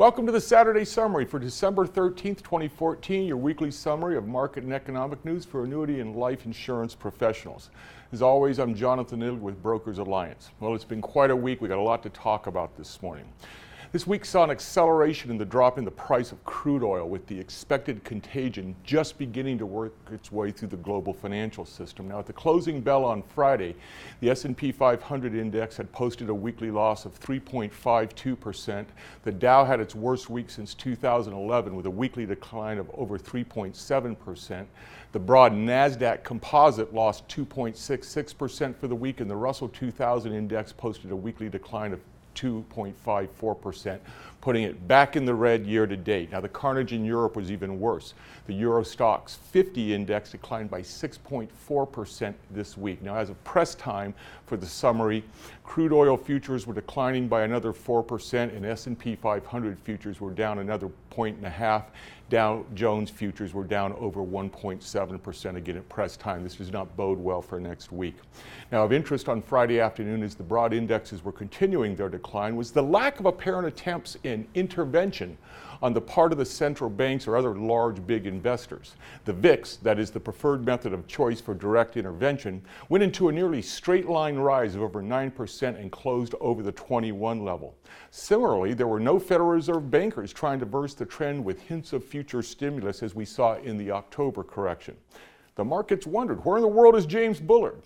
Welcome to the Saturday Summary for December 13th, 2014, your weekly summary of market and economic news for annuity and life insurance professionals. As always, I'm Jonathan Idle with Brokers Alliance. Well, it's been quite a week. We got a lot to talk about this morning. This week saw an acceleration in the drop in the price of crude oil, with the expected contagion just beginning to work its way through the global financial system. Now, at the closing bell on Friday, the S&P 500 index had posted a weekly loss of 3.52%. The Dow had its worst week since 2011, with a weekly decline of over 3.7%. The broad NASDAQ Composite lost 2.66% for the week, and the Russell 2000 index posted a weekly decline of 2.54%, putting it back in the red year to date. Now, the carnage in Europe was even worse. The EuroStoxx 50 index declined by 6.4% this week. Now, as of press time for the summary, crude oil futures were declining by another 4%, and S&P 500 futures were down another 1.5%. Dow Jones futures were down over 1.7% again at press time. This does not bode well for next week. Now, of interest on Friday afternoon, as the broad indexes were continuing their decline, was the lack of apparent attempts in intervention on the part of the central banks or other large, big investors. The VIX, that is the preferred method of choice for direct intervention, went into a nearly straight line rise of over 9% and closed over the 21 level. Similarly, there were no Federal Reserve bankers trying to burst the trend with hints of future stimulus, as we saw in the October correction. The markets wondered, where in the world is James Bullard?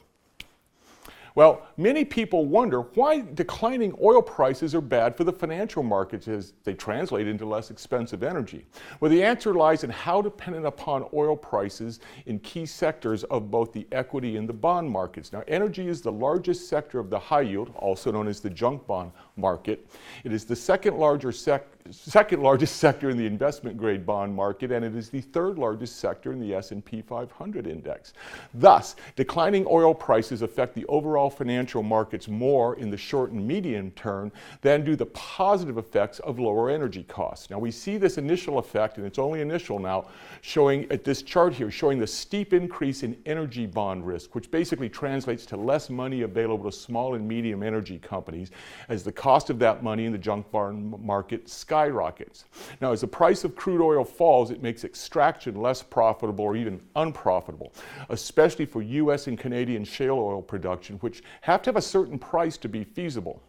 Well, many people wonder why declining oil prices are bad for the financial markets as they translate into less expensive energy. Well, the answer lies in how dependent upon oil prices in key sectors of both the equity and the bond markets. Now, energy is the largest sector of the high yield, also known as the junk bond market. It is the second largest sector in the investment grade bond market, and it is the third largest sector in the S&P 500 index. Thus, declining oil prices affect the overall financial markets more in the short and medium term than do the positive effects of lower energy costs. Now, we see this initial effect, and it's only initial now, showing at this chart here, showing the steep increase in energy bond risk, which basically translates to less money available to small and medium energy companies as the cost of that money in the junk bond market skyrockets. Now, as the price of crude oil falls, it makes extraction less profitable or even unprofitable, especially for U.S. and Canadian shale oil production, which have to have a certain price to be feasible.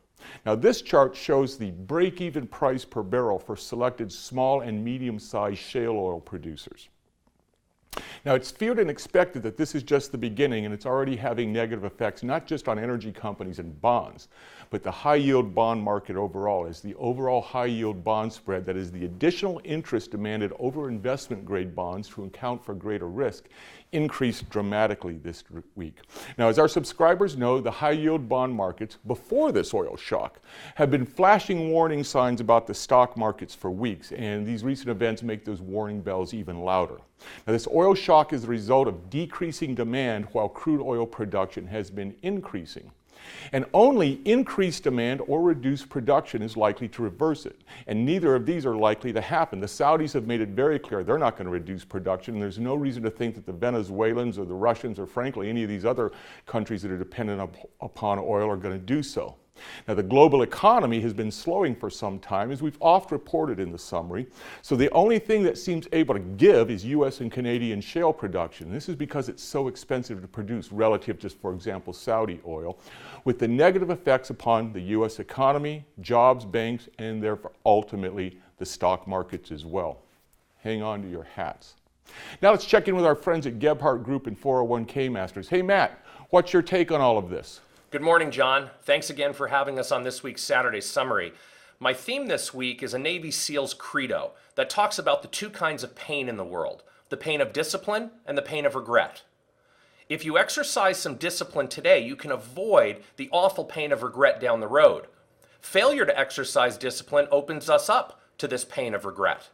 Now, this chart shows the break-even price per barrel for selected small and medium-sized shale oil producers. Now, it's feared and expected that this is just the beginning, and it's already having negative effects not just on energy companies and bonds, but the high-yield bond market overall, as the overall high-yield bond spread, that is the additional interest demanded over investment-grade bonds to account for greater risk, increased dramatically this week. Now, as our subscribers know, the high-yield bond markets, before this oil shock, have been flashing warning signs about the stock markets for weeks, and these recent events make those warning bells even louder. Now, this oil shock is the result of decreasing demand while crude oil production has been increasing. And only increased demand or reduced production is likely to reverse it. And neither of these are likely to happen. The Saudis have made it very clear they're not going to reduce production, and there's no reason to think that the Venezuelans or the Russians or, frankly, any of these other countries that are dependent upon oil are going to do so. Now, the global economy has been slowing for some time, as we've oft reported in the summary. So the only thing that seems able to give is U.S. and Canadian shale production. This is because it's so expensive to produce relative to, for example, Saudi oil, with the negative effects upon the U.S. economy, jobs, banks, and therefore ultimately the stock markets as well. Hang on to your hats. Now let's check in with our friends at Gebhardt Group and 401k Masters. Hey, Matt, what's your take on all of this? Good morning, John. Thanks again for having us on this week's Saturday Summary. My theme this week is a Navy SEAL's credo that talks about the two kinds of pain in the world, the pain of discipline and the pain of regret. If you exercise some discipline today, you can avoid the awful pain of regret down the road. Failure to exercise discipline opens us up to this pain of regret.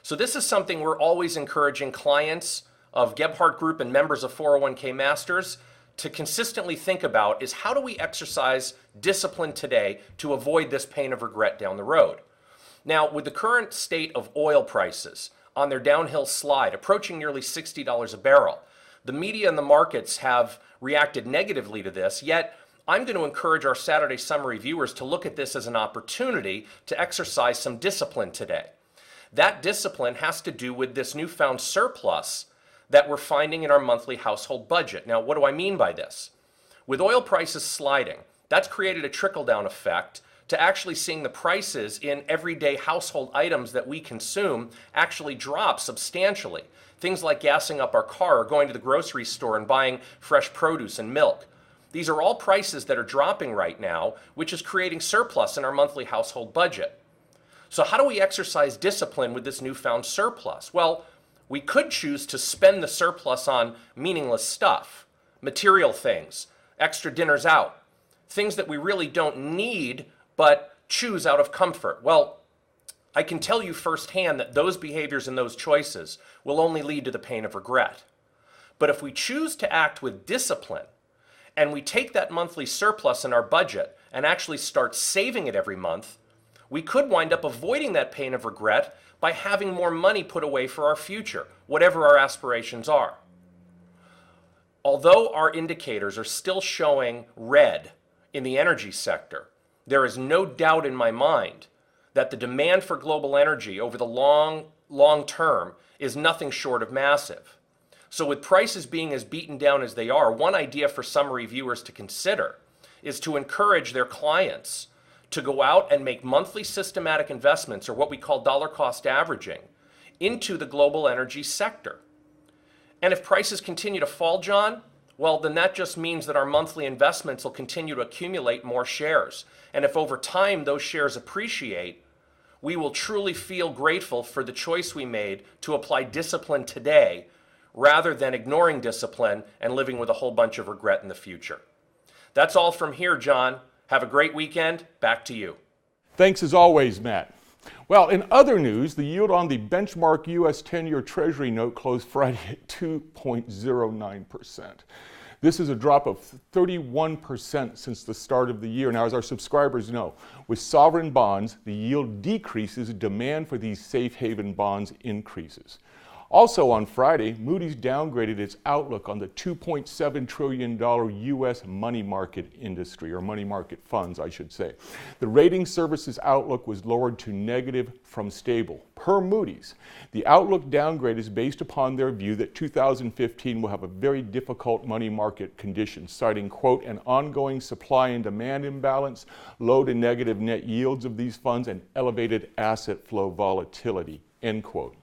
So this is something we're always encouraging clients of Gebhardt Group and members of 401k Masters to consistently think about, is how do we exercise discipline today to avoid this pain of regret down the road? Now, with the current state of oil prices on their downhill slide approaching nearly $60 a barrel, the media and the markets have reacted negatively to this, yet I'm going to encourage our Saturday Summary viewers to look at this as an opportunity to exercise some discipline today. That discipline has to do with this newfound surplus that we're finding in our monthly household budget. Now, what do I mean by this? With oil prices sliding, that's created a trickle-down effect to actually seeing the prices in everyday household items that we consume actually drop substantially. Things like gassing up our car or going to the grocery store and buying fresh produce and milk. These are all prices that are dropping right now, which is creating surplus in our monthly household budget. So how do we exercise discipline with this newfound surplus? Well, we could choose to spend the surplus on meaningless stuff, material things, extra dinners out, things that we really don't need but choose out of comfort. Well, I can tell you firsthand that those behaviors and those choices will only lead to the pain of regret. But if we choose to act with discipline and we take that monthly surplus in our budget and actually start saving it every month, we could wind up avoiding that pain of regret by having more money put away for our future, whatever our aspirations are. Although our indicators are still showing red in the energy sector, there is no doubt in my mind that the demand for global energy over the long term is nothing short of massive. So with prices being as beaten down as they are, one idea for summary viewers to consider is to encourage their clients to go out and make monthly systematic investments, or what we call dollar cost averaging, into the global energy sector. And if prices continue to fall, John, well, then that just means that our monthly investments will continue to accumulate more shares. And if over time those shares appreciate, we will truly feel grateful for the choice we made to apply discipline today rather than ignoring discipline and living with a whole bunch of regret in the future. That's all from here, John. Have a great weekend. Back to you. Thanks as always, Matt. Well, in other news, the yield on the benchmark U.S. 10-year Treasury Note closed Friday at 2.09%. This is a drop of 31% since the start of the year. Now, as our subscribers know, with sovereign bonds, the yield decreases, demand for these safe haven bonds increases. Also on Friday, Moody's downgraded its outlook on the $2.7 trillion U.S. money market industry, or money market funds, I should say. The rating service's outlook was lowered to negative from stable. Per Moody's, the outlook downgrade is based upon their view that 2015 will have a very difficult money market condition, citing, quote, an ongoing supply and demand imbalance, low to negative net yields of these funds, and elevated asset flow volatility, end quote.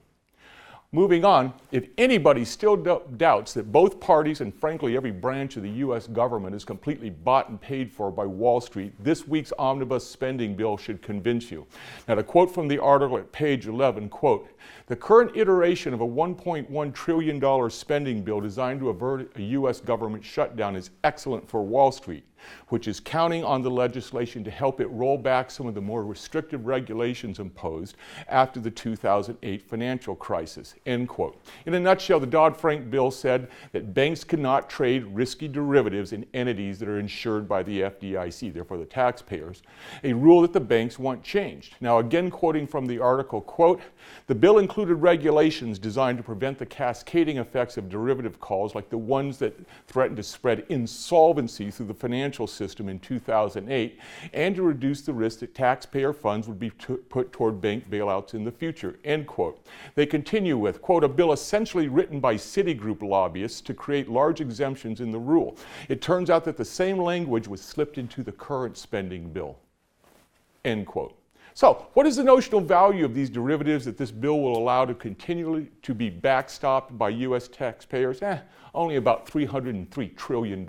Moving on, if anybody still doubts that both parties and frankly every branch of the U.S. government is completely bought and paid for by Wall Street, this week's omnibus spending bill should convince you. Now, to quote from the article at page 11, quote, the current iteration of a $1.1 trillion spending bill designed to avert a U.S. government shutdown is excellent for Wall Street, which is counting on the legislation to help it roll back some of the more restrictive regulations imposed after the 2008 financial crisis, end quote. In a nutshell, the Dodd-Frank bill said that banks cannot trade risky derivatives in entities that are insured by the FDIC, therefore the taxpayers, a rule that the banks want changed. Now, again quoting from the article, quote, the bill included regulations designed to prevent the cascading effects of derivative calls like the ones that threatened to spread insolvency through the financial system in 2008, and to reduce the risk that taxpayer funds would be put toward bank bailouts in the future, end quote. They continue with, quote, a bill essentially written by Citigroup lobbyists to create large exemptions in the rule. It turns out that the same language was slipped into the current spending bill, end quote. So, what is the notional value of these derivatives that this bill will allow to continually to be backstopped by U.S. taxpayers? Only about $303 trillion.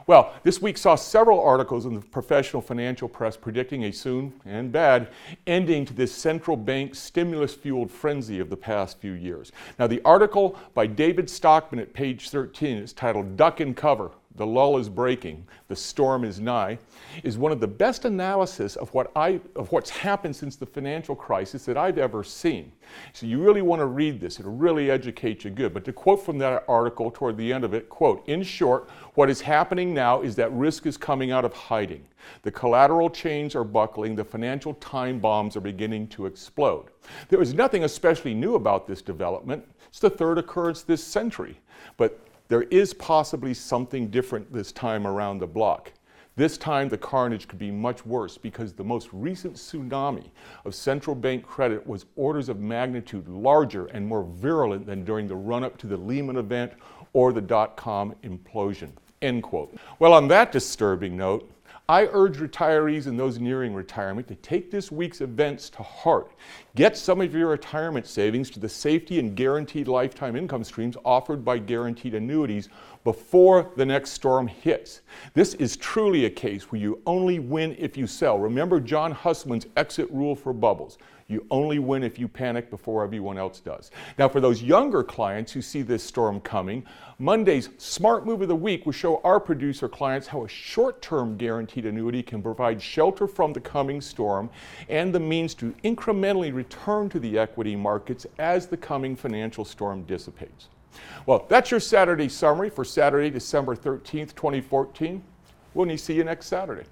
Well, this week saw several articles in the professional financial press predicting a soon and bad ending to this central bank stimulus-fueled frenzy of the past few years. Now, the article by David Stockman at page 13 is titled Duck and Cover, The Lull is Breaking, The Storm is Nigh, is one of the best analysis of what's happened since the financial crisis that I've ever seen. So you really want to read this. It'll really educate you good. But to quote from that article toward the end of it, quote, in short, what is happening now is that risk is coming out of hiding. The collateral chains are buckling. The financial time bombs are beginning to explode. There is nothing especially new about this development. It's the third occurrence this century. But there is possibly something different this time around the block. This time the carnage could be much worse because the most recent tsunami of central bank credit was orders of magnitude larger and more virulent than during the run-up to the Lehman event or the dot-com implosion, end quote. Well, on that disturbing note, I urge retirees and those nearing retirement to take this week's events to heart. Get some of your retirement savings to the safety and guaranteed lifetime income streams offered by guaranteed annuities before the next storm hits. This is truly a case where you only win if you sell. Remember John Hussman's exit rule for bubbles. You only win if you panic before everyone else does. Now, for those younger clients who see this storm coming, Monday's Smart Move of the Week will show our producer clients how a short-term guaranteed annuity can provide shelter from the coming storm and the means to incrementally return to the equity markets as the coming financial storm dissipates. Well, that's your Saturday summary for Saturday, December 13th, 2014. We'll see you next Saturday.